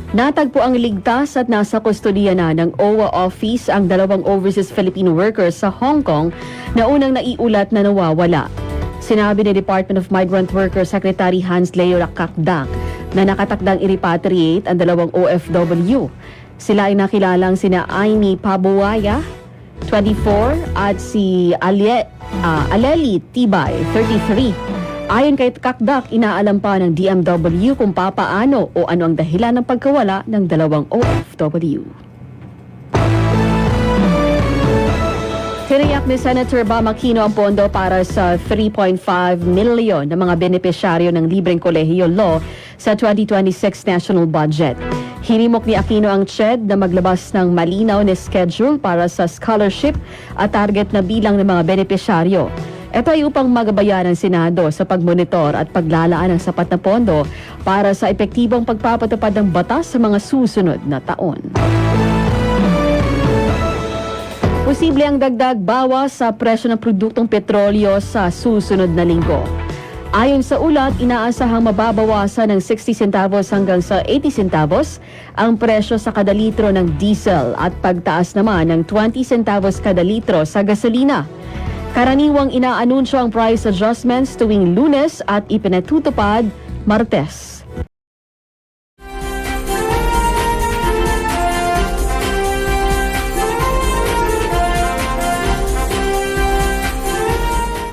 Natagpo ang ligtas at nasa kustodiya na ng OWA office ang dalawang overseas Filipino workers sa Hong Kong na unang naiulat na nawawala. Sinabi ni Department of Migrant Workers Secretary Hans Leo Kakdak na nakatakdang i-repatriate ang dalawang OFW. Sila ay nakilalang sina Aimee Pabuaya, 24, at si Aleli Tibay, 33. Ayon kay Kakdak, inaalam pa ng DMW kung papaano o ano ang dahilan ng pagkawala ng dalawang OFW. Tiniyak ni Senator Bam Aquino ang pondo para sa 3.5 milyon na mga benepisyaryo ng libreng kolehiyo law sa 2026 national budget. Hinimok ni Aquino ang CHED na maglabas ng malinaw na schedule para sa scholarship at target na bilang ng mga benepisyaryo. Ito ay upang magabayan ng Senado sa pagmonitor at paglalaan ng sapat na pondo para sa epektibong pagpapatupad ng batas sa mga susunod na taon. Posible ang dagdag bawas sa presyo ng produktong petrolyo sa susunod na linggo. Ayon sa ulat, inaasahang mababawasan ng 60 centavos hanggang sa 80 centavos ang presyo sa kada litro ng diesel at pagtaas naman ng 20 centavos kada litro sa gasolina. Karaniwang inaanunsyo ang price adjustments tuwing Lunes at ipinatutupad Martes.